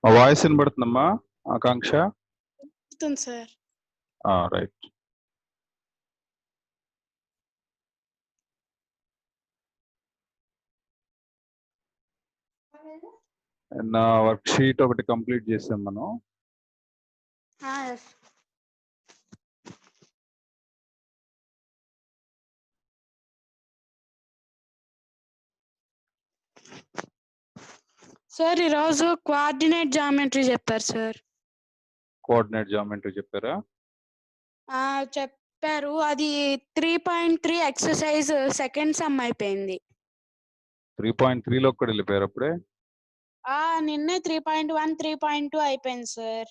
మా వాయిస్ వినబడుతుందమ్మా ఆకాంక్ష? Sir. Right. నా work sheet ఒకటి కంప్లీట్ చేసాం మనం. సార్ ఈరోజు కోఆర్డినేట్ జామెట్రీ చెప్పారు సార్. కోఆర్డినేట్ జామెట్రీ చెప్పారా? చెప్పారు. అది 3.3 ఎక్సర్సైజ్ సెకండ్ సమ్ అయిపోయింది. 3.3 లో కూడా వెళ్ళిపోయారు అప్పుడే? నిన్నే 3.1 3.2 అయిపోయింది సార్.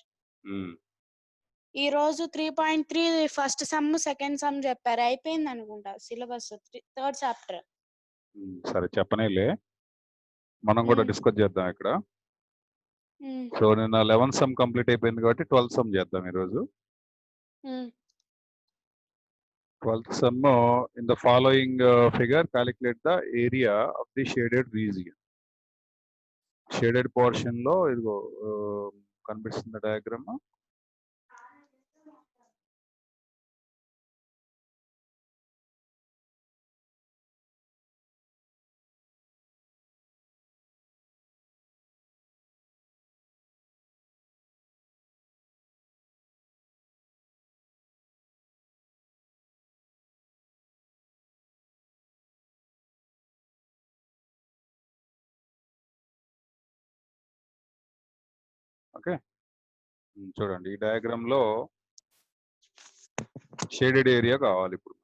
ఈ రోజు 3.3 ఫస్ట్ సమ్ సెకండ్ సమ్ చెప్పారు. అయిపోయింది అనుకుంటా సిలబస్, థర్డ్ చాప్టర్. సరే చెప్పనేలే, మనం కూడా డిస్కస్ చేద్దాం ఇక్కడ. సో నిన్న 11th సమ్ కంప్లీట్ అయిపోయింది కాబట్టి 12th సమ్ చేద్దాం ఈరోజు. 12th sum, in the following figure, calculate the area of the shaded region. Shaded portion lo idigo కనిపిస్తుంది diagram. ఓకే, చూడండి ఈ డయాగ్రామ్ లో షేడెడ్ ఏరియా కావాలి ఇప్పుడు.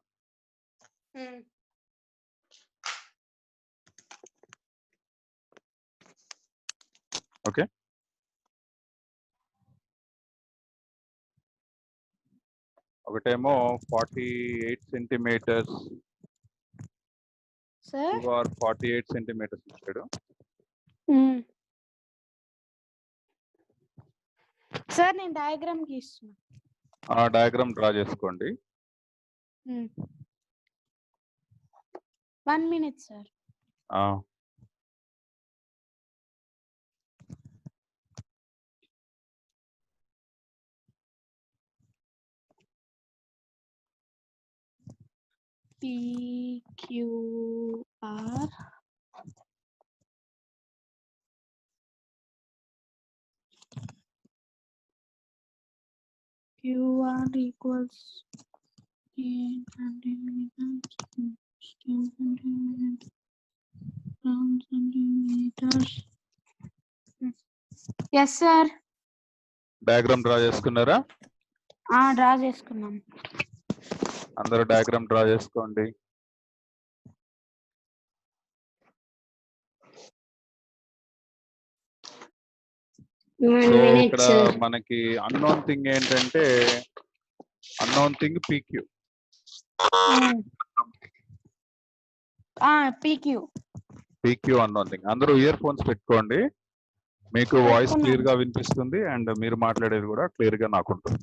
ఓకే, ఒకటేమో 48 సెంటీమీటర్స్, 48 సెంటీమీటర్స్ ఇచ్చాడు. సార్ నేను డయాగ్రామ్ గీస్తున్నా. డయాగ్రామ్ డ్రా చేసుకోండి. 1 minute sir. PQR QR equals 8 centimeters, 16 centimeters, 10 centimeters. Yes sir. Diagram draw చేసుకున్నారా? డ్రా చేసుకున్నాం. అందరూ డయాగ్రామ్ డ్రా చేసుకోండి. సో ఇక్కడ మనకి అన్నోన్ థింగ్ ఏంటంటే, unknown thing PQ. PQ unknown thing. అందరూ ఇయర్ ఫోన్స్ పెట్టుకోండి, మీకు వాయిస్ క్లియర్ గా వినిపిస్తుంది అండ్ మీరు మాట్లాడేది కూడా క్లియర్ గా నాకు ఉంటుంది,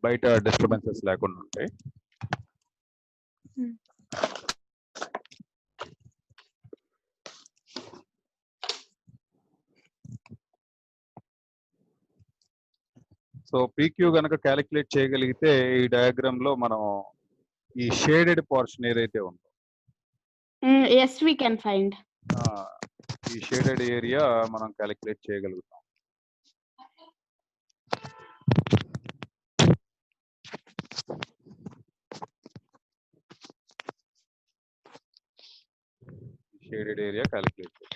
బయట డిస్టర్బెన్సెస్ లేకుండా ఉంటాయి. సో పీక్యూ గనక క్యాలిక్యులేట్ చేయగలిగితే ఈ డయాగ్రామ్ లో మనం ఈ షేడెడ్ పోర్షన్ ఏదైతే ఉందో, yes we can find, ఈ షేడెడ్ ఏరియా మనం క్యాలిక్యులేట్ చేయగలుగుతాం. షేడెడ్ ఏరియా క్యాలిక్యులేట్ చేయాలి.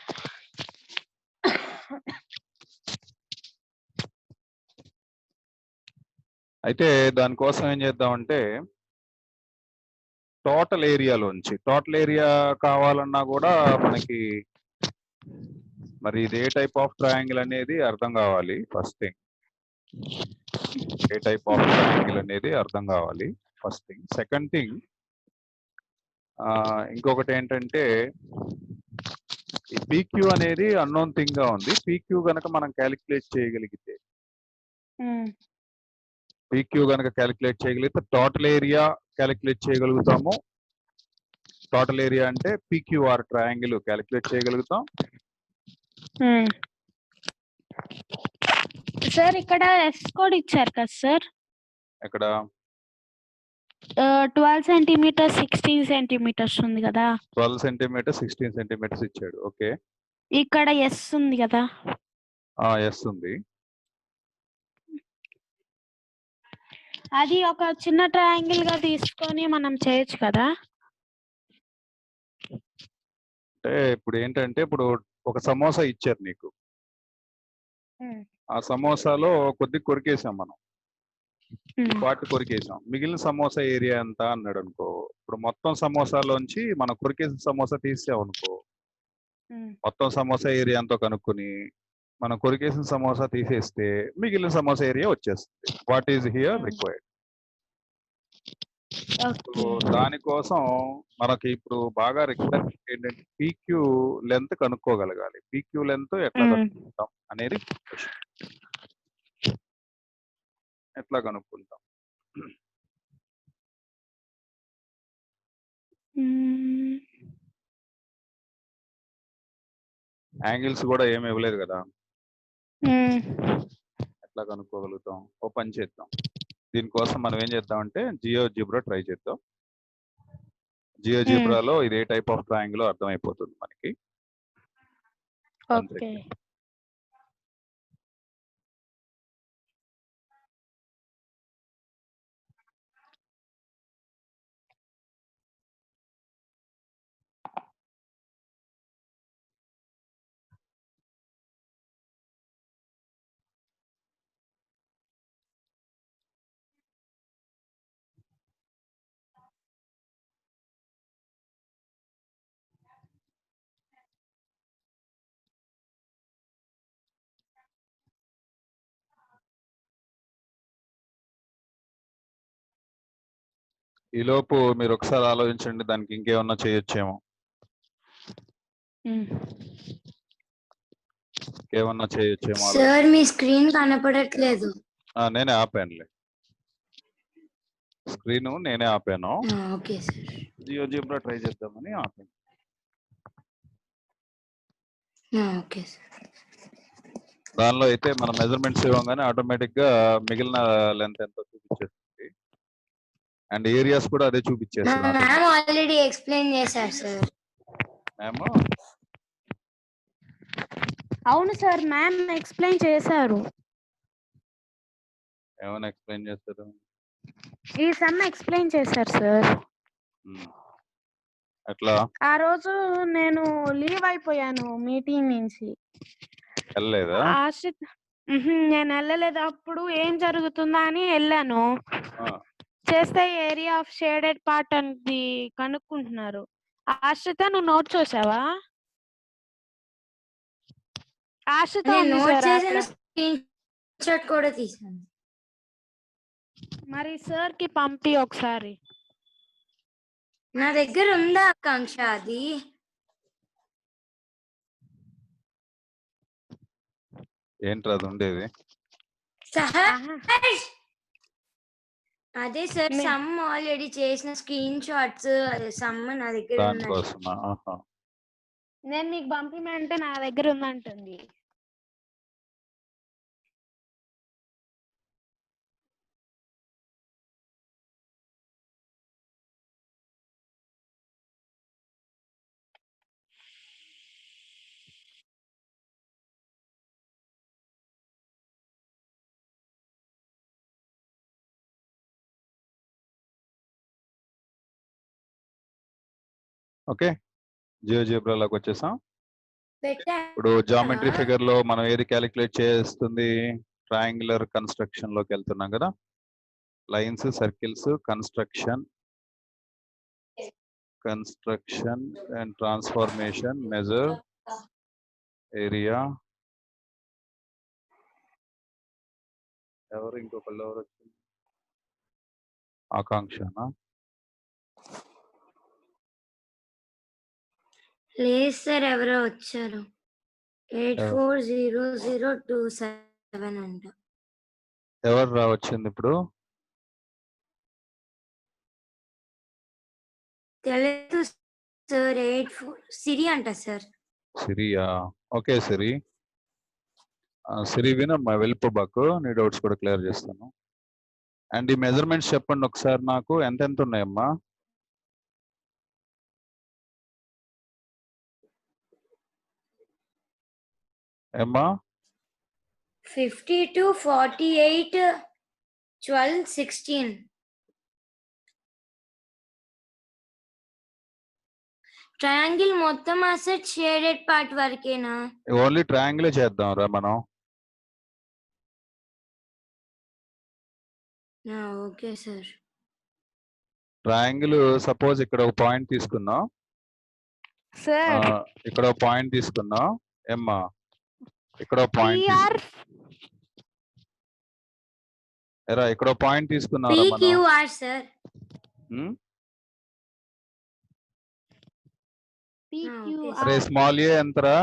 అయితే దానికోసం ఏం చేద్దామంటే, టోటల్ ఏరియాలోంచి, టోటల్ ఏరియా కావాలన్నా కూడా మనకి మరి ఇది ఏ టైప్ ఆఫ్ ట్రయాంగిల్ అనేది అర్థం కావాలి. First thing A type of triangle అనేది అర్థం కావాలి ఫస్ట్ థింగ్. సెకండ్ థింగ్, ఇంకొకటి ఏంటంటే ఈ పీక్యూ అనేది అన్నోన్ థింగ్ గా ఉంది. పీక్యూ గనక మనం క్యాలిక్యులేట్ చేయగలిగితే, పీక్యూ గనక క్యాలిక్యులేట్ చేయగలిగితే టోటల్ ఏరియా క్యాలిక్యులేట్ చేయగలుగుతాము, టోటల్ ఏరియా అంటే PQR ట్రయాంగిల్ క్యాలిక్యులేట్ చేయగలుగుతాం. సార్ ఇక్కడ ఎస్ కోడ్ ఇచ్చారు కదా సార్, ఎక్కడ 12 సెంటీమీటర్స్ 16 సెంటీమీటర్స్ ఉంది కదా, 12 సెంటీమీటర్స్ 16 సెంటీమీటర్స్ ఇచ్చాడు. ఓకే, ఇక్కడ ఎస్ ఉంది కదా. ఎస్ ఉంది. అది ఒక చిన్న ట్రయాంగిల్ గా తీసుకొని మనం చేయొచ్చు కదా. అంటే ఇప్పుడు ఏంటంటే, ఇప్పుడు ఒక సమోసా ఇచ్చారు నీకు, ఆ సమోసాలో కొద్ది కొరికేసాం మనం, పార్ట్ కొరికేసాం, మిగిలిన సమోసా ఏరియా ఎంత అన్నాడు అనుకో. ఇప్పుడు మొత్తం సమోసాలోంచి మనం కొరికేసిన సమోసా తీసాం అనుకో, మొత్తం సమోసా ఏరియా ఎంతో కనుక్కొని మనం కొరికేసిన సమోసా తీసేస్తే మిగిలిన సమోసా ఏరియా వచ్చేస్తుంది. What is here required. So దానికోసం మనకి ఇప్పుడు బాగా రిక్వైర్మెంట్ ఏంటంటే పీక్యూ లెంత్ కనుక్కోగలగాలి. పీక్యూ లెంత్ ఎట్లా కనుక్కుంటాం అనేది క్వశ్చన్. ఎట్లా కనుక్కుంటాం? యాంగిల్స్ కూడా ఏమి ఇవ్వలేదు కదా, ఎట్లా కనుక్కోగలుగుతాం? ఓ పని చేద్దాం, దీనికోసం మనం ఏం చేద్దామంటే జియోజిబ్రా ట్రై చేద్దాం. జియోజిబ్రాలో ఇది ఏ టైప్ ఆఫ్ ట్రయాంగిల్ అర్థమైపోతుంది మనకి. ఓకే, ఈలోపు మీరు ఒకసారి ఆలోచించండి, దానికి ఇంకేమన్నా చేయొచ్చేమో. ఇంకేమన్నా చేయొచ్చేమో. సార్ మీ స్క్రీన్ కనపడట్లేదు. నేనే ఆపానులే స్క్రీన్, నేనే ఆపాను. ఓకే సార్, జియోజిబ్రా ట్రై చేద్దామని ఆపాను. Okay sir. దానిలో అయితే మన మెజర్మెంట్స్ ఇవ్వగానే ఆటోమేటిక్ గా మిగిలిన లెంత్ ఎంతో చూపించేస్తుంది, అండ్ ఏరియాస్ కూడా అదే చూపించేస్తుంది. మ్యామ్ ఆల్రెడీ ఎక్స్ప్లెయిన్ చేశారు సార్. అవును సార్, మ్యామ్ ఎక్స్ప్లెయిన్ చేశారు. ఏమైనా ఎక్స్ప్లెయిన్ చేస్తారు? ఈ సమ్ ఎక్స్ప్లెయిన్ చేశారు సార్. ఎట్లా? ఆ రోజు నేను లీవ్ అయిపోయాను మీటింగ్ నుంచి. వెళ్ళలేదా? నేను వెళ్ళలేదు. అప్పుడు ఏం జరుగుతుందా అని వెళ్ళాను. చేస్తే ఏరియా ఆఫ్ షేడెడ్ పార్ట్ అనేది కనుక్కుంటున్నారు. ఆశ్రిత, నువ్వు నోట్ చేసావా? ఆశ్రిత స్క్రీన్ షాట్ కూడా తీసాను. మరి సార్ కి పంపి ఒకసారి. నా దగ్గర ఉందా ఆకాంక్ష అది? ఏంట్రా అది ఉండేది? అదే సార్, సమ్ ఆల్రెడీ చేసిన స్క్రీన్ షాట్స్ సమ్ నా దగ్గర ఉన్నాయి. నేను మీకు పంపిమంటే నా దగ్గర ఉందంటుంది. ఓకే, జియోజిబ్రాలోకి వచ్చేసాం. ఇప్పుడు జామెట్రీ ఫిగర్ లో మనం ఏది క్యాలిక్యులేట్ చేస్తుంది? ట్రయాంగులర్ కన్స్ట్రక్షన్ లోకి వెళ్తున్నాం కదా. Lines, circles, construction and transformation, measure, area. ఇంకొకళ్ళు ఎవరు వచ్చింది? ఆకాంక్షనా? లేదు సార్, ఎవరో వచ్చారు. 840027 అంట. ఎవరు రా వచ్చింది ఇప్పుడు? తెలీదు సార్ 8 సిరి అంట సార్. సిరియా? ఓకే సిరి. సిరి వినమ్మా, వెళ్ళిపోబాకు, నీ డౌట్స్ కూడా క్లియర్ చేస్తాను. అండ్ ఈ మెజర్మెంట్స్ చెప్పండి ఒకసారి నాకు, ఎంత ఉన్నాయమ్మా? ఏమ్మా? 52, 48, 12, 16. ట్రయాంగిల్ మొత్తం అసెట్ షేడెడ్ పార్ట్ వరకేనా? ఓన్లీ ట్రయాంగిలే చేద్దాం రా మనం. Okay sir. ట్రయాంగిల్ సపోజ్ ఇక్కడ ఒక పాయింట్ తీసుకున్నాం సార్ ఇక్కడ ఒక పాయింట్ తీసుకున్నాం ఏమ్మా, ఇక్కడ ఒక పాయింట్ ఎరా, ఇక్కడ ఒక పాయింట్ తీసుకున్నాం PQR సార్. అరే స్మాల్ ఏ ఎంతరా?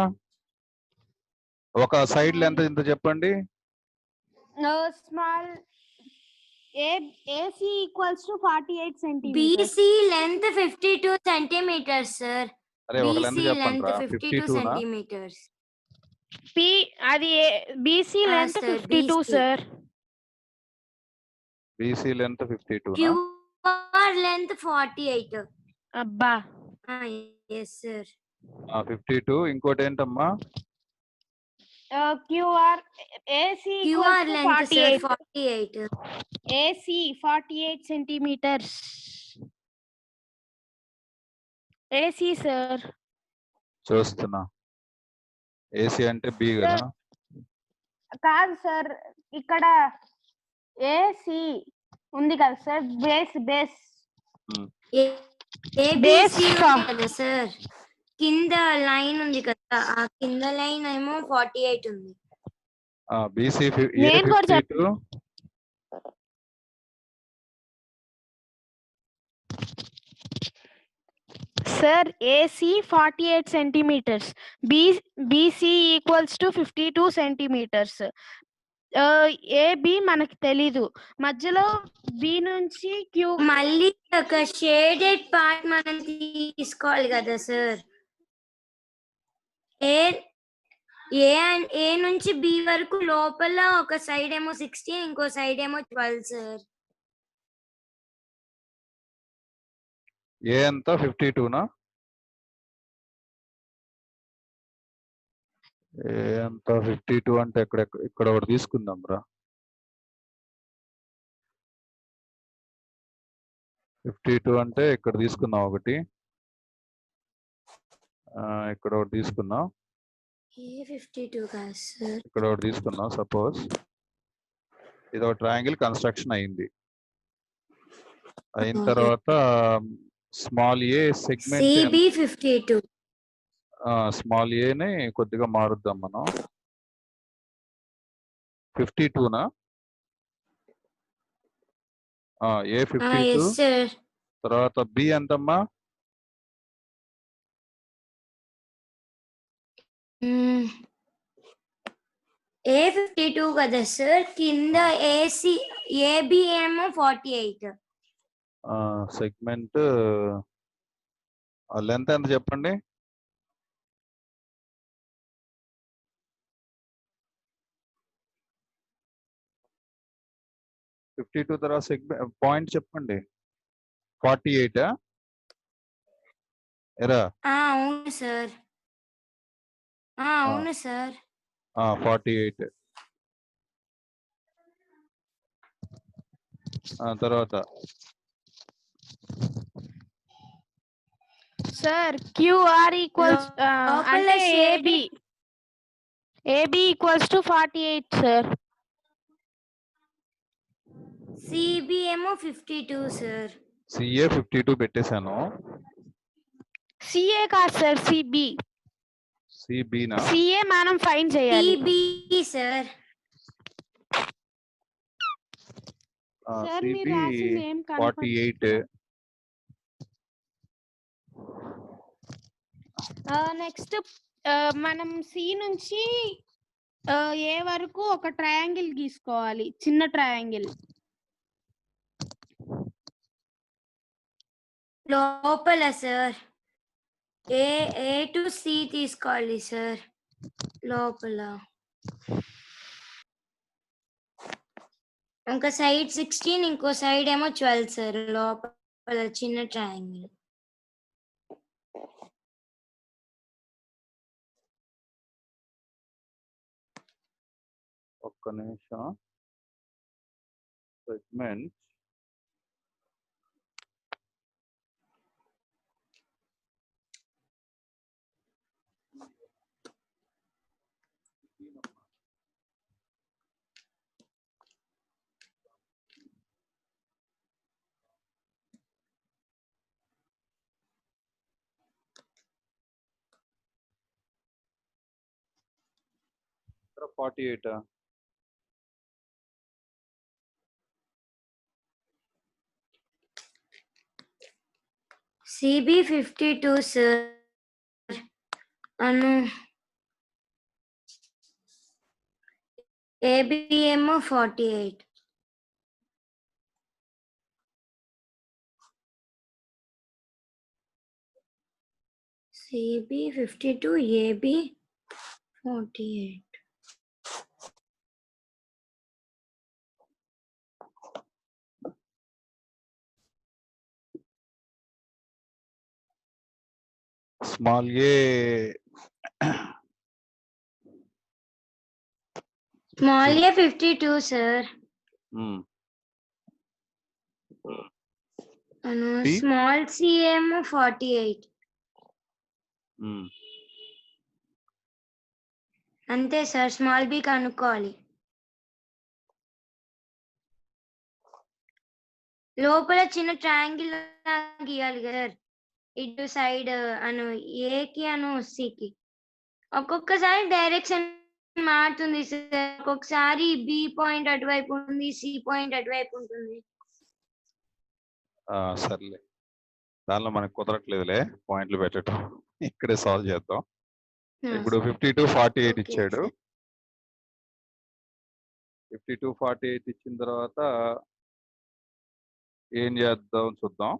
ఒక సైడ్ లెంత్ ఎంత చెప్పండి? Small AC equals to 48 centimeters. BC length 52 centimeters sir. అరే ఒక లెంత్ BC చెప్పండి length రా. 52 52 నా? centimeters. అది BC length sir, 52 BC. sir. BC length 52 నా? QR length 48. అబ్బా Yes sir. 52. ఇంకోటి ఏంటమ్మా? QR AC equals QR to length sir 48. 48. AC 48 centimeters. AC sir. చూస్తున్నా. AC అంటే B కదా? కాదు సార్, ఇక్కడ AC ఉంది కదా సార్, బేస్ ABC కదా సార్. కింద లైన్ ఉంది కదా, ఆ కింద లైన్ ఏమో 48 ఉంది. BC నేను కూడా 52. Sir AC 48 centimeters, BC equals to 52 centimeters. AB మనకి తెలీదు, మధ్యలో B నుంచి Q. మళ్ళీ ఒక షేడెడ్ పార్ట్ మనం తీసుకోవాలి కదా సార్. ఏ నుంచి B వరకు లోపల ఒక సైడ్ ఏమో 16, ఇంకో సైడ్ ఏమో 12 సార్. ఏ ఎంత 52 నా? ఏ ఎంత 52 అంటే ఇక్కడ ఒకటి తీసుకుందాం రా. 52 అంటే ఇక్కడ తీసుకున్నాం ఒకటి, ఇక్కడ ఒకటి తీసుకున్నాం, 52 కాదు సార్. ఇక్కడ ఒకటి తీసుకున్నాం. సపోజ్ ఇది ఒక ట్రయాంగిల్ కన్స్ట్రక్షన్ అయింది. అయిన తర్వాత స్మాల్ ఏ సెగ్మెంట్ CB 52. స్మాల్ ఏని కొద్దిగా మారుద్దాం మనం. 52 నా? ఏ 52. yes sir. తర్వాత B ఎంతమ్మా? A52 కదా సార్. కింద AB ఏమో 48. సెగ్మెంట్ లెంత్ ఎంత చెప్పండి? తర్వాత సెగ్మెంట్ పాయింట్ చెప్పండి. 48 ఎరా? అవును సార్. అవును సార్. 48. తర్వాత సార్ QR ఈక్వల్స్ అంటే AB equals to 48 sir. CB ఏమో 52 సార్. CA 52 పెట్టేశాను. CA కాదు సార్, CB నా? CA మనం ఫైండ్ చేయాలి. CB sir. CB 48. నెక్స్ట్ మనం C నుంచి A వరకు ఒక ట్రయాంగిల్ గీసుకోవాలి, చిన్న ట్రయాంగిల్. లోపల సార్. ఏ టు సి తీసుకోవాలి సార్ లోపల. ఒక సైడ్ 16 ఇంకో సైడ్ ఏమో 12 సార్ లోపల చిన్న ట్రయాంగిల్. ఒక్క నిమిషం. సెగ్మెంట్ ఇక్కడ 48. సిబి 52 సార్ అను ఏబి ఏమో 48. C B 52 A B 48. Small a small a 52 సార్ అను B? స్మాల్ సి ఏమో 48. అంతే సార్ స్మాల్ బి కనుక్కోవాలి. లోపల చిన్న ట్రయాంగిల్ గీయాలి కదా ఇటు సైడ్ అను ఏకి అను సికి. ఒక్కొక్కసారి డైరెక్షన్ మారుతుంది సార్. ఒక్కొక్కసారి బి పాయింట్ అటువైపు ఉంది, సి పాయింట్ అటువైపు ఉంటుంది. సర్లే, దానిలో మనకు కుదరట్లేదులే పాయింట్లు పెట్టడం. ఇక్కడే సాల్వ్ చేద్దాం. ఇప్పుడు 52 48 ఇచ్చాడు. 52 48 ఇచ్చిన తర్వాత ఏం చేద్దాం చూద్దాం.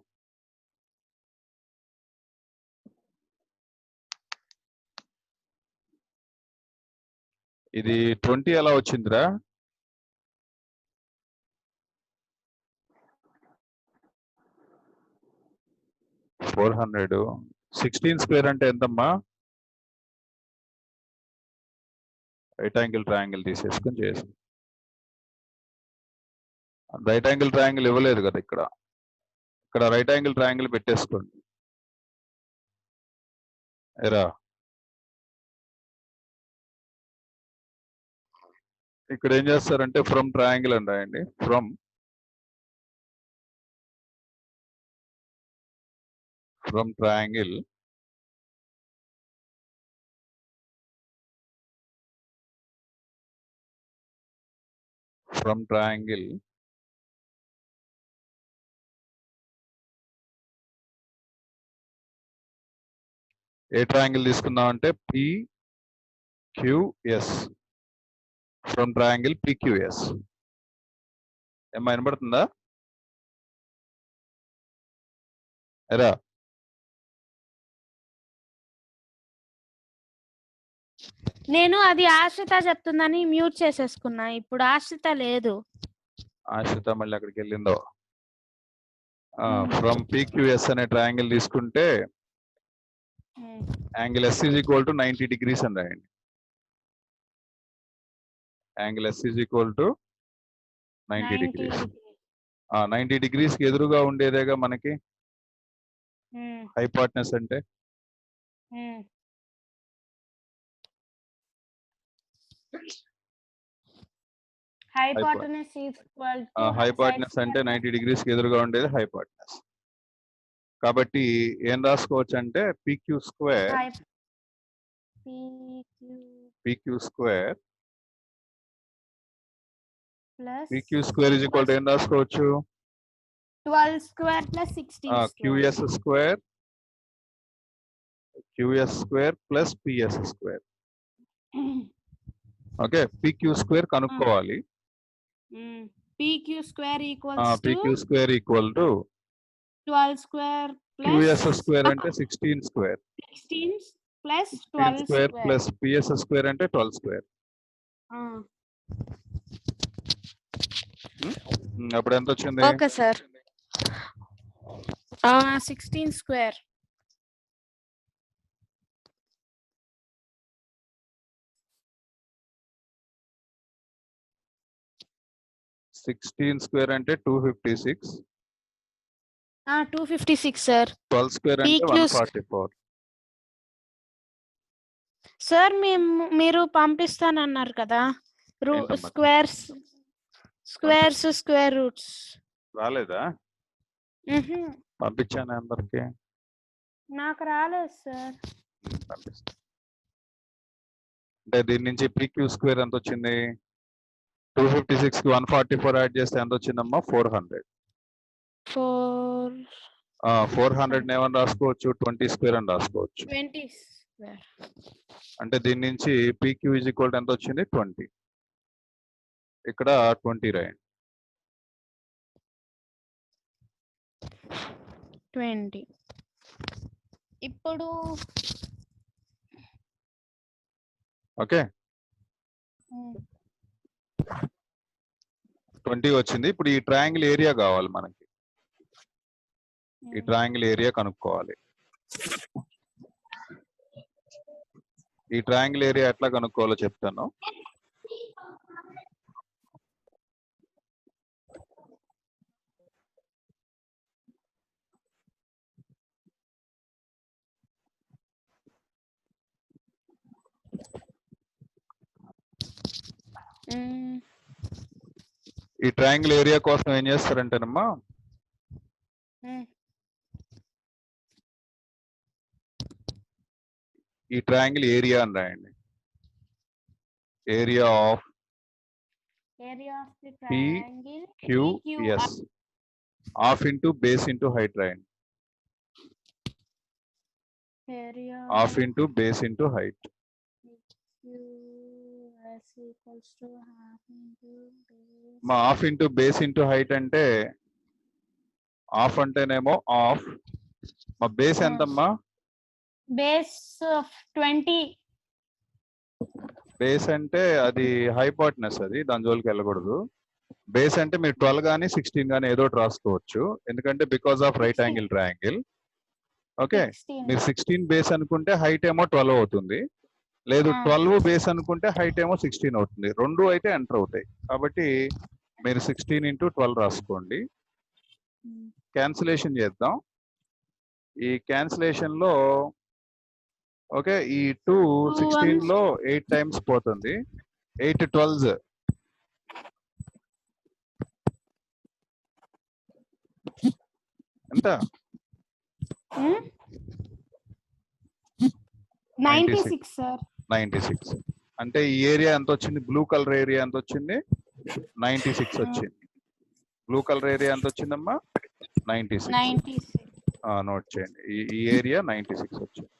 ఇది 20 ఎలా వచ్చిందిరా? 400. 16 స్క్వేర్ అంటే ఎంతమ్మా? రైట్ యాంగిల్ ట్రయాంగిల్ తీసేసుకొని చేసి. రైట్ యాంగిల్ ట్రయాంగిల్ ఇవ్వలేదు కదా ఇక్కడ. ఇక్కడ రైట్ యాంగిల్ ట్రయాంగిల్ పెట్టేసుకోండి. ఎరా ఇక్కడ ఏం చేస్తారంటే ఫ్రమ్ ట్రయాంగిల్ అని రాయండి. ఫ్రమ్ ట్రయాంగిల్ ఏ ట్రయాంగిల్ తీసుకుందాం అంటే PQS. From triangle PQS. ఏమ్మా వినపడుతుందా? ఎరా నేను అది ఆశ్రిత చెప్తుందని మ్యూట్ చేసేసుకున్నా. ఇప్పుడు ఆశ్రిత లేదు. ఆశ్రిత మళ్ళీ అక్కడికి వెళ్ళిందో. ఫ్రమ్ PQS అనే ట్రయాంగిల్ తీసుకుంటే angle S is equal to 90 degrees అని రాయండి. Angle S is equal to 90 degrees. 90 degrees కి ఎదురుగా ఉండేదేగా మనకి హైపాటనస్ అంటే. హైపాటనస్ అంటే 90 degrees కి ఎదురుగా ఉండేది హైపాటనస్. కాబట్టి ఏం రాసుకోవచ్చు అంటే PQ square is equal to ఏం రాసుకోవచ్చు? 12 square plus 16 QS square plus PS square. Okay, PQ square కనుక్కోవాలి. PQ square equals PQ square equal to 12 square plus QS square అంటే 16 square. 16 plus 16 12 square square. Plus PS square అంటే 12 square. అప్పుడు ఎంత వచ్చింది? Okay sir. 16 square. Sixteen square అంటే 256. 256 sir. 12 square అంటే PQ 144. Sir మీరు పంపిస్తానన్నారు కదా ఏంటమ్మా? స్క్వేర్స్ స్క్వేర్ రూట్స్ రాలేదా? పంపించాను అందరికి. నాకు రాలేదు సార్. పంపిస్తా. అంటే దీని నుంచి పీక్యూ స్క్వేర్ ఎంత వచ్చింది? 256 కి 144 యాడ్ చేస్తే ఎంత వచ్చిందమ్మా? 400. 400 ఏమని రాసుకోవచ్చు? 20 స్క్వేర్ అని రాసుకోవచ్చు. 20 స్క్వేర్. అంటే దీని నుంచి పీక్యూ ఈజ్ ఈక్వల్ టు ఎంత వచ్చింది? 20. ఇక్కడ 20 రాయండి. 20. ఇప్పుడు ఓకే 20 వచ్చింది. ఇప్పుడు ఈ ట్రయాంగిల్ ఏరియా కావాలి మనకి. ఈ ట్రయాంగిల్ ఏరియా కనుక్కోవాలి. ఈ ట్రయాంగిల్ ఏరియా ఎట్లా కనుక్కోవాలో చెప్తాను. ఈ ట్రయాంగిల్ ఏరియా కోసం ఏం చేస్తారంటేనమ్మా, ఈ ట్రయాంగిల్ ఏరియా అని రాయండి. Area of PQS half into base into height రాయండి. Half into base into height. మా half into base into height అంటే హాఫ్ అంటేనేమో హాఫ్. మా బేస్ ఎంతమ్మా? బేస్ 20. బేస్ అంటే అది హైపోటెనస్, అది దాని జోలికి వెళ్ళకూడదు. బేస్ అంటే మీరు 12 కానీ 16 కానీ ఏదో ఒకటి రాసుకోవచ్చు, ఎందుకంటే because of right angle triangle. Okay, మీరు 16 బేస్ అనుకుంటే హైట్ ఏమో 12 అవుతుంది, లేదు 12 బేస్ అనుకుంటే హైట్ ఏమో 16 అవుతుంది. రెండు అయితే ఎంటర్ అవుతాయి. కాబట్టి మీరు 16 × 12 రాసుకోండి. క్యాన్సిలేషన్ చేద్దాం. ఈ క్యాన్సిలేషన్ లో ఓకే, ఈ 2 16 లో 8 టైమ్స్ పోతుంది. 8 12s ఎంత? 96 సార్. 96 అంటే ఈ ఏరియా ఎంత వచ్చింది? బ్లూ కలర్ ఏరియా ఎంత వచ్చింది? 96 వచ్చింది. బ్లూ కలర్ ఏరియా ఎంత వచ్చిందమ్మా? 96. నోట్ చేయండి. ఈ ఏరియా 96 వచ్చింది.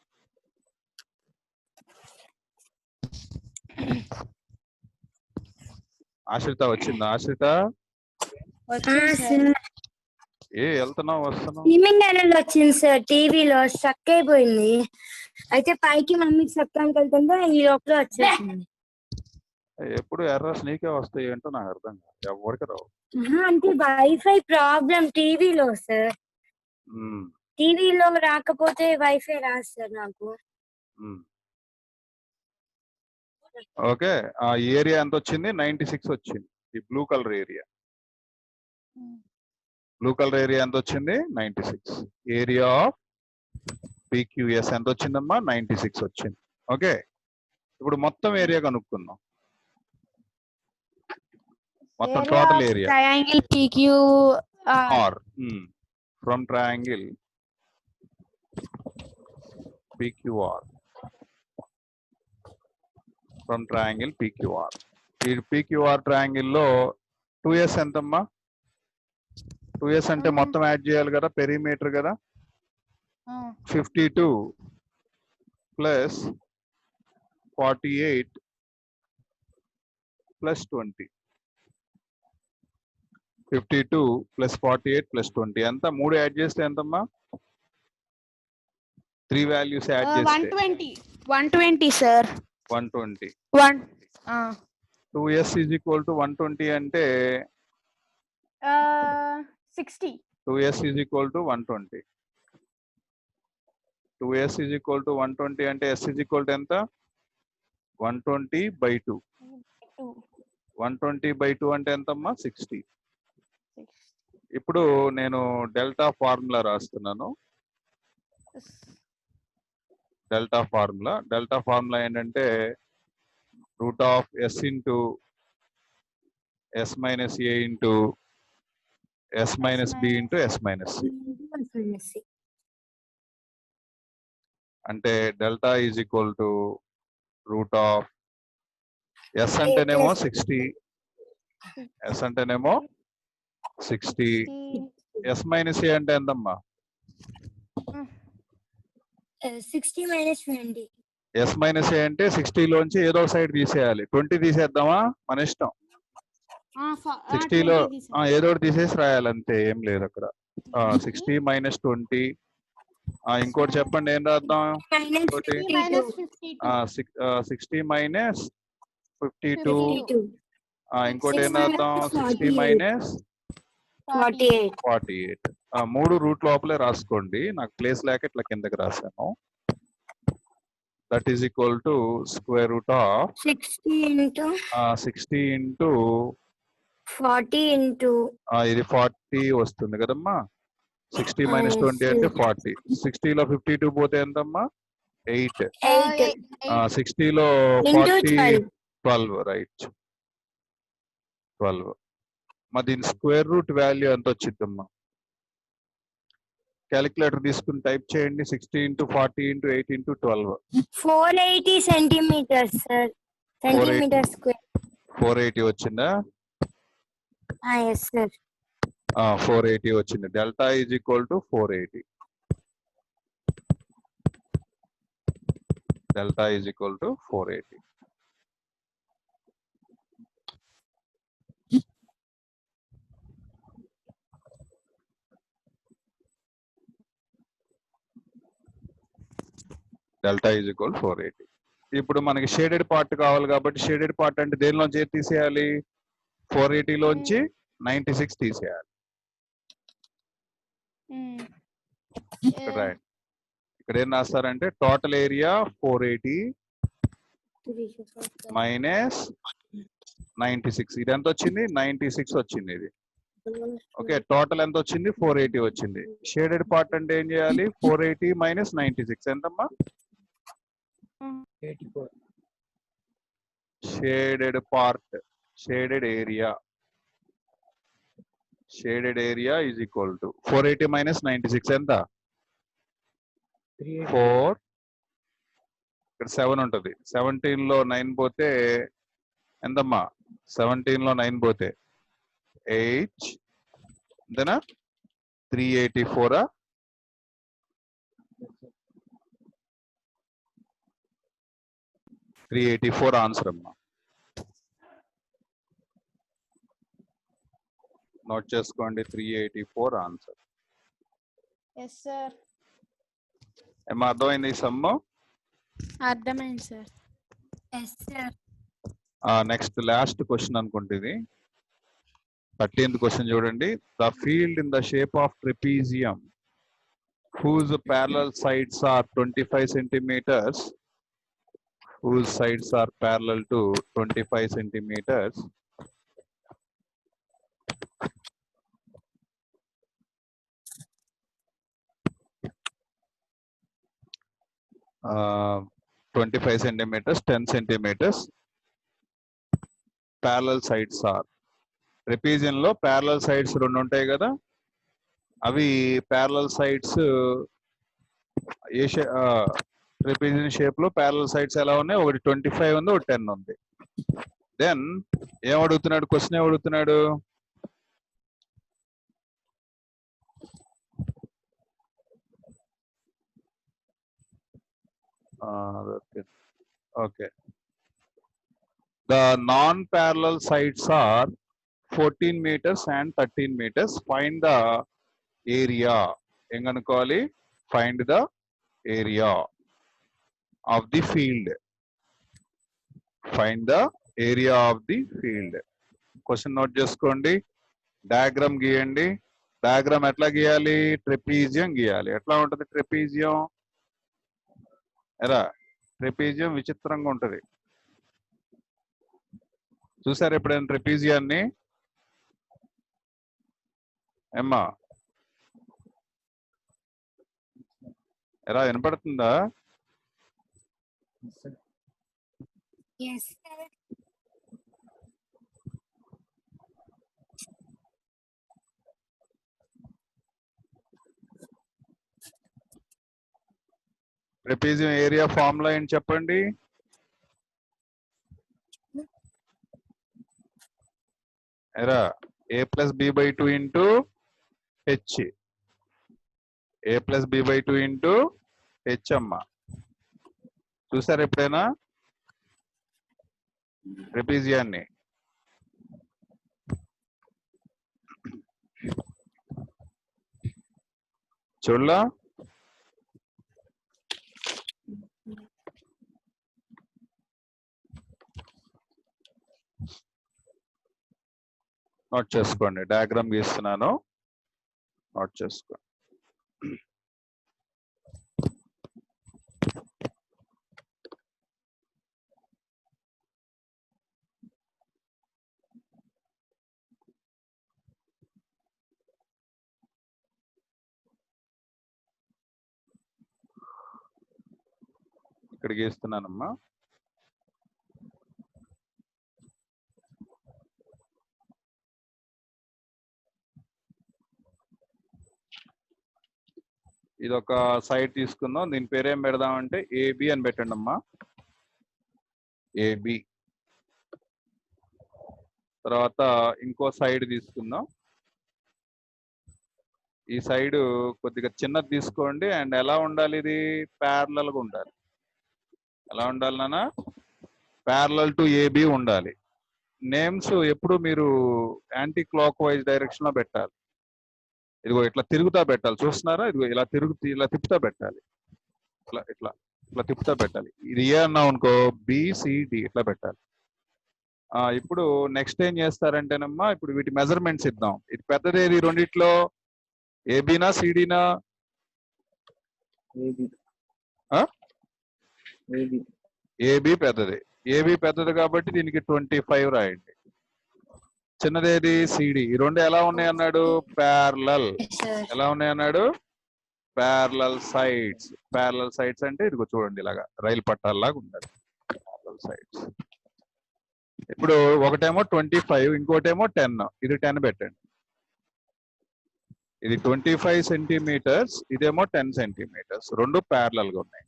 ఆశ్రిత వచ్చిందా? ఆశ్రిత వెళ్తున్నావు వస్తున్నావు? స్విమ్మింగ్ ఛానల్ వచ్చింది సార్. టీవీలో స్టక్ అయిపోయింది. అయితే పైకి మమ్మీకి చెప్తానికి వెళ్తుంటే ఈ లోపల వచ్చేసింది. ఎప్పుడు ఎర్రర్స్ నీకే వస్తాయి ఏంటో నాకు అర్థం కాదు, ఎవరికి రావు. అంటే వైఫై ప్రాబ్లం టీవీలో సార్. టీవీలో రాకపోతే వైఫై రాదు సార్ నాకు. ఓకే, ఆ ఏరియా ఎంత వచ్చింది? 96 వచ్చింది. ఈ blue colour area, blue colour area ఎంత వచ్చింది? 96. ఏరియా ఆఫ్ PQS ఎంత వచ్చిందమ్మా? 96 వచ్చింది. ఓకే, ఇప్పుడు మొత్తం ఏరియా కనుక్కుందాం. మొత్తం total area triangle PQR from triangle PQR, from triangle PQR. ఈ PQR ట్రయాంగిల్ లో 2S ఎంతమ్మా? 2S అంటే మొత్తం యాడ్ చేయాలి కదా, పెరిమీటర్ కదా. 52 ప్లస్ 48 ప్లస్ 20. 52 ప్లస్ 48 ప్లస్ 20 ఎంత? 3 యాడ్ చేస్తే ఎంతమ్మా? 3 వాల్యూస్ యాడ్ చేస్తే 120 sir 120. 1 2s is equal to 120 అంటే 60 2s is equal to 120. 2s is equal to 120 అంటే s is equal to ఎంత? 120/2. 120/2 అంటే ఎంతమ్మా? 60. ఇప్పుడు నేను డెల్టా ఫార్ములా రాస్తున్నాను. డెల్టా ఫార్ములా ఏంటంటే root of s into s minus a into s minus b into s minus c. అంటే delta is equal to root of s అంటేనేమో 60, s అంటేనేమో 60, s మైనస్ a అంటే ఎంతమ్మా? 60 minus 20. s మైనస్ a అంటే 60 లోంచి ఏదో side తీసేయాలి. 20 తీసేద్దామా? మన ఇష్టం. 60 లో ఏదో ఒకటి తీసేసి రాయాలి అంతే, ఏం లేదు అక్కడ. 60 మైనస్ 20. ఇంకోటి చెప్పండి, ఏం రాద్దాం? 60 మైనస్ 52. ఇంకోటి ఏం రాద్దాం? 60 మైనస్ 48. 3 రూట్ లోపలే రాసుకోండి, నాకు ప్లేస్ లేక ఇట్లా కిందకి రాశాను. That is equal to square root of 60 into 40 into ఇది 40 వస్తుంది కదమ్మా. 60 మైనస్ 20 అంటే 40. 60 లో 52 పోతే ఎంతమ్మా? 8. 60 లో 40 12, రైట్, 12. మరి దీని స్క్వేర్ రూట్ వాల్యూ ఎంత వచ్చిందమ్మా? క్యాలిక్యులేటర్ తీసుకుని టైప్ చేయండి. 60 into 40 into 8 into 12. 480 centimeters, sir. Centimeter square. 480 వచ్చిందా? Yes, sir. 480 వచ్చింది. Delta is equal to 480. Delta is equal to 480. Delta is equal 480. ఇప్పుడు మనకి షేడెడ్ పార్ట్ కావాలి కాబట్టి షేడెడ్ పార్ట్ అంటే దేనిలోంచి ఏది తీసేయాలి? 480 లోంచి 96 తీసేయాలి. రైట్. ఇక్కడ ఏం రాస్తారంటే టోటల్ ఏరియా 480 మైనస్ 96. ఇది ఎంత వచ్చింది? 96 వచ్చింది ఇది. ఓకే, టోటల్ ఎంత వచ్చింది? 480 వచ్చింది. షేడెడ్ పార్ట్ అంటే ఏం చేయాలి? 480 మైనస్ 96 ఎంతమ్మా? 84. Shaded part, shaded area is equal to 480 minus 96 ఎంత? 4. ఇక్కడ 7 ఉంటుంది. 17 లో 9 పోతే ఎంతమ్మా? 17 లో 9 పోతే 8. అంతేనా? 384. 384 ఆన్సర్ అమ్మా. నోట్ చేసుకోండి, 384 ఆన్సర్. yes sir. ఏమో అర్థమైంది ఈ సమ్ము? అర్థమైంది sir. Yes, sir. Next last question అనుకుంటుంది. 13th క్వశ్చన్ చూడండి. The field in the shape of trapezium whose parallel sides are 25 centimeters, whose sides are parallel to 25 centimeters, uh, 25 centimeters, 10 centimeters, parallel sides are. Trapezium లో parallel sides 2 ఉంటాయి కదా, అవి parallel sides ఏ trapezium shape లో parallel sides ఎలా ఉన్నాయి? ఒకటి 25 ఉంది, ఒకటి 10 ఉంది. దెన్ ఏం అడుగుతున్నాడు? క్వశ్చన్ ఏం అడుగుతున్నాడు? Okay, the non-parallel sides are 14 meters and 13 meters. Find the area. ఏం కనుక్కోవాలి? Find the area of the field. Find the area of the field. Question note చేసుకోండి. డయాగ్రామ్ గీయండి. డయాగ్రామ్ ఎట్లా గీయాలి? ట్రెపీజియం గీయాలి. ఎట్లా ఉంటుంది ట్రెపీజియం? ఎరా ట్రెపీజియం విచిత్రంగా ఉంటది. చూసారు ఎప్పుడైనా ట్రెపీజియాన్ని? ఏమ్మా ఎరా వినపడుతుందా? ట్రెపీజియం ఏరియా ఫార్ములా ఏంటి చెప్పండి? ఎరా a+b/2 into H. a+b/2 into H అమ్మా. చూసారు ఎప్పుడైనా ట్రెపీజియాన్ని? చూడలా? నోట్ చేసుకోండి. డయాగ్రామ్ గీస్తున్నాను, నోట్ చేసుకోండి. ఇక్కడ గీస్తున్నానమ్మా. ఇది ఒక సైడ్ తీసుకుందాం. దీని పేరేం పెడదామంటే ఏబి అని పెట్టండి అమ్మా. ఏబి. తర్వాత ఇంకో సైడ్ తీసుకుందాం. ఈ సైడ్ కొద్దిగా చిన్నది తీసుకోండి. అండ్ ఎలా ఉండాలి? ఇది ప్యారలల్ గా ఉండాలి. ఎలా ఉండాలి నాన్న? ప్యారలల్ టు ఏబి ఉండాలి. నేమ్స్ ఎప్పుడు మీరు యాంటీ క్లాక్ వైజ్ డైరెక్షన్ లో పెట్టాలి. ఇదిగో ఇట్లా తిరుగుతా పెట్టాలి. చూస్తున్నారా? ఇదిగో ఇలా ఇలా తిప్పుతా పెట్టాలి. ఇట్లా ఇట్లా ఇట్లా తిప్పుతా పెట్టాలి. ఇది ఏ అన్నావు అనుకో, బిసిడి ఇట్లా పెట్టాలి. ఇప్పుడు నెక్స్ట్ ఏం చేస్తారంటేనమ్మా, ఇప్పుడు వీటి మెజర్మెంట్స్ ఇద్దాం. ఇది పెద్దది ఏది రెండిట్లో? ఏబినా సిడినా? ఏబి పెద్దది. ఏబి పెద్దది కాబట్టి దీనికి 25 రాయండి. చిన్నదేది? సిడి. ఈ రెండు ఎలా ఉన్నాయి అన్నాడు? ప్యారలల్. ఎలా ఉన్నాయి అన్నాడు? Parallel sides. ప్యారలల్ సైడ్స్ అంటే ఇదిగో చూడండి, ఇలాగా రైలు పట్టాల్లాగా ఉండాలి ప్యారలల్ సైడ్స్. ఇప్పుడు ఒకటేమో 25, ఇంకోటేమో 10. ఇది 10 పెట్టండి. ఇది 25 సెంటీమీటర్స్, ఇదేమో 10 సెంటీమీటర్స్. రెండు ప్యారలల్ గా ఉన్నాయి.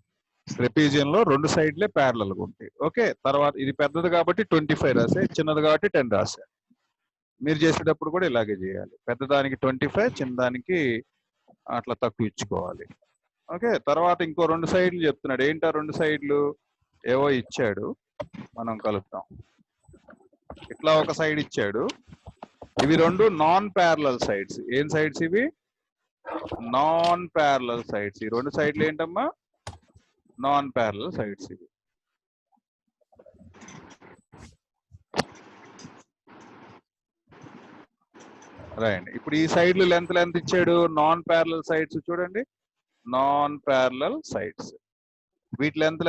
ట్రెపీజియం లో రెండు సైడ్లే ప్యారలల్ గా ఉంటాయి. ఓకే. తర్వాత ఇది పెద్దది కాబట్టి 25 రాసే, చిన్నది కాబట్టి 10 రాసే. మీరు చేసేటప్పుడు కూడా ఇలాగే చేయాలి. పెద్దదానికి 25, చిన్నదానికి అట్లా తక్కువ ఇచ్చుకోవాలి. ఓకే. తర్వాత ఇంకో రెండు సైడ్లు చెప్తున్నాడు. ఏంటా రెండు సైడ్లు? ఏవో ఇచ్చాడు, మనం కలుపుతాం. ఇట్లా ఒక సైడ్ ఇచ్చాడు. ఇవి రెండు నాన్ ప్యారలల్ సైడ్స్. ఏం సైడ్స్ ఇవి? Non parallel sides. ఈ రెండు సైడ్లు ఏంటమ్మా? నాన్ ప్యారలల్ సైడ్స్ ఇవి. రైట్. ఇప్పుడు ఈ సైడ్లు లెంత్ ఇచ్చాడు. నాన్ ప్యారలల్ సైడ్స్ చూడండి, నాన్ ప్యారలల్ సైడ్స్. వీటి లెంత్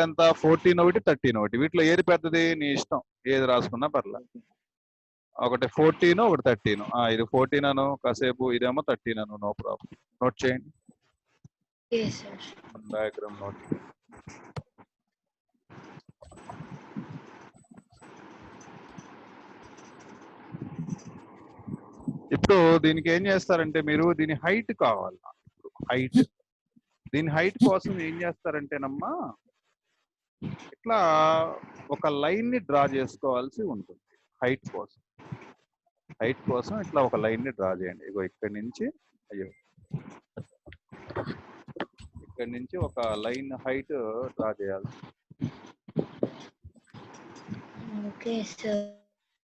14 ఒకటి, 13 ఒకటి. వీటిలో ఏది పెద్దది? నీ ఇష్టం, ఏది రాసుకున్నా పర్లేదు. ఒకటి 14, ఒకటి 13. ఇది 14 అను కాసేపు, ఇదేమో 13 అను. No problem. నోట్ చేయండి. Diagram note. ఇప్పుడు దీనికి ఏం చేస్తారంటే, మీరు దీని హైట్ కావాలి. హైట్, దీని హైట్ కోసం ఏం చేస్తారంటేనమ్మా, ఇట్లా ఒక లైన్ ని డ్రా చేసుకోవాల్సి ఉంటుంది. హైట్ కోసం, హైట్ కోసం ఇట్లా ఒక లైన్ ని డ్రా చేయండి. ఇగో ఇక్కడి నుంచి, ఇక్కడి నుంచి ఒక లైన్ హైట్ డ్రా చేయాలి.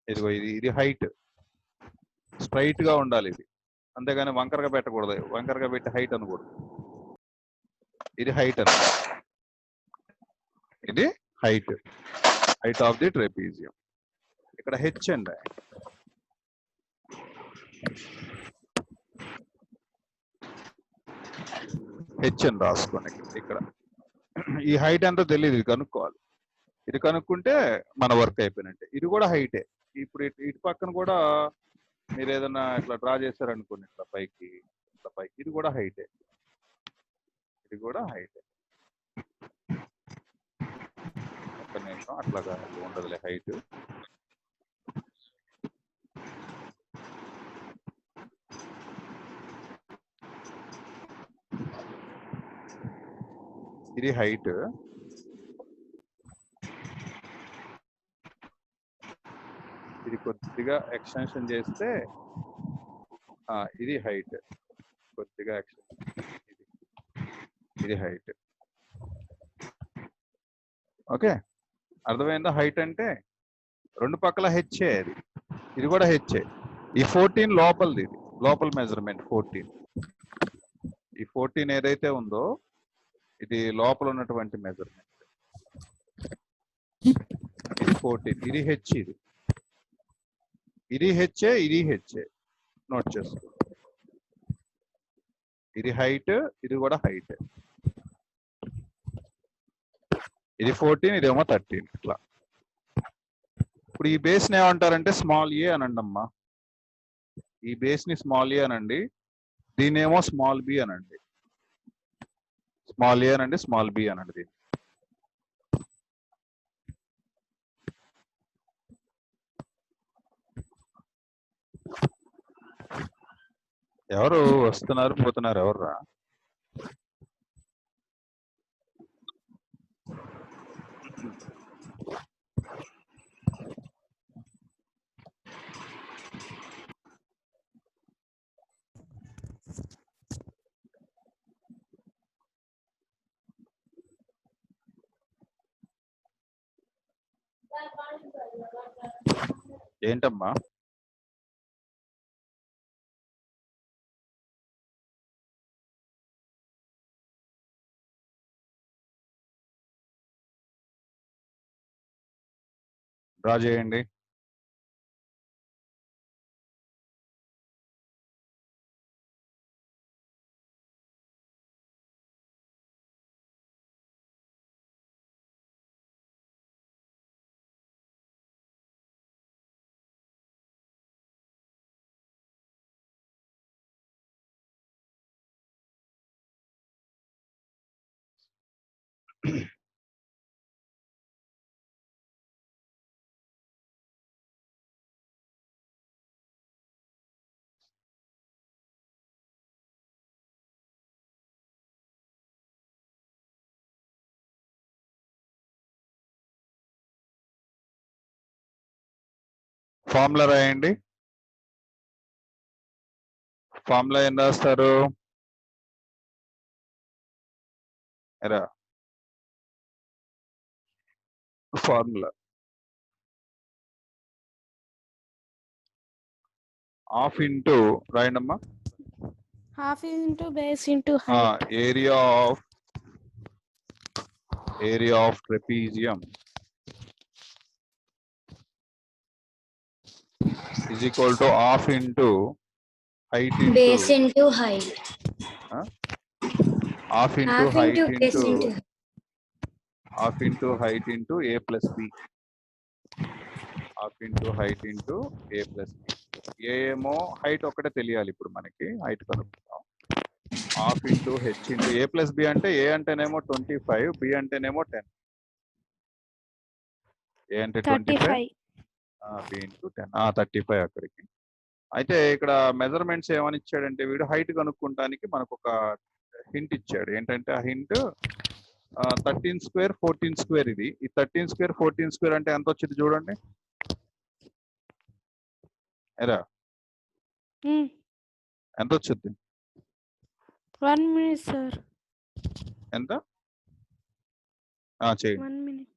ఇదిగో ఇది హైట్. స్ట్రైట్ గా ఉండాలి ఇది, అంతేగాని వంకరగా పెట్టకూడదు. వంకరగా పెట్టి హైట్ అనకూడదు. ఇది హైట్ అన్నమాట. ఇది హైట్ ఆఫ్ ది ట్రెపీజియం. ఇక్కడ హెచ్ అండి, హెచ్ అని రాసుకోండి. ఇక్కడ ఈ హైట్ ఎంతో తెలియదు, ఇది కనుక్కోవాలి. ఇది కనుక్కుంటే మన వర్క్ అయిపోయినట్టే. ఇది కూడా హైటే. ఇప్పుడు ఇటు పక్కన కూడా మీరు ఏదైనా ఇట్లా డ్రా చేశారనుకోండి, ఇట్లా పైకి ఇది కూడా హైటే. ఇది కూడా హైటే. ఒక్క నిమిషం, అట్లాగా ఉండదులే హైట్. ఇది హైట్, ఇది కొద్దిగా ఎక్స్టెన్షన్ చేస్తే ఇది హైట్, కొద్దిగా ఎక్స్టెన్షన్, ఇది హైట్. ఓకే, అర్థమైందా? హైట్ అంటే రెండు పక్కల హెచ్చే, ఇది కూడా హెచ్చే. ఈ 14 లోపలిది, ఇది లోపల మెజర్మెంట్ 14. ఈ 14 ఏదైతే ఉందో ఇది లోపల ఉన్నటువంటి మెజర్మెంట్. ఇది 14, ఇది హెచ్, ఇది హెచ్చే, ఇది హెచ్చే. నోట్ చేసుకో. ఇది హైట్, ఇది కూడా హైట్. ఇది 14, ఇదేమో 13. ఇట్లా. ఇప్పుడు ఈ బేస్ ని ఏమంటారంటే స్మాల్ ఏ అనండి అమ్మా. ఈ బేస్ ని స్మాల్ ఏ అనండి, దీనేమో స్మాల్ బి అనండి. స్మాల్ ఏ అనండి, స్మాల్ బి అనండి. దీన్ని ఎవరు వస్తున్నారు పోతున్నారు ఎవర్రా? ఏంటమ్మా? డ్రా చేయండి. ఫార్ములా రాయండి. ఫార్ములా ఏం రాస్తారు? ఎరా ఫార్ములా హాఫ్ ఇంటూ రాయండమ్మా. Half into base into height. Area of trapezium is equal to half into height into base into height. Half into height base into half into height into a plus b. Half into height into a plus b. ఏమో height ఒకటే తెలియాలి ఇప్పుడు మనకి, height కనుక్కుందాం. Half into H into ఏ plus B అంటే ఏ అంటేనేమో 25, B అంటేనేమో 10. ఏ అంటే 25, బి ఇంటూ 10, 35 అక్కడికి. అయితే ఇక్కడ మెజర్మెంట్స్ ఏమని ఇచ్చాడంటే వీడు హైట్ కనుక్కుంటానికి మనకు ఒక హింట్ ఇచ్చాడు. ఏంటంటే ఆ హింట్ 13 స్క్వేర్ 14 స్క్వేర్. ఇది ఈ 13 స్క్వేర్ 14 స్క్వేర్ అంటే ఎంత వచ్చింది చూడండి. ఎరా ఎంత వచ్చింది? 1 minute సార్. ఎంత చేయండి. 1 minute.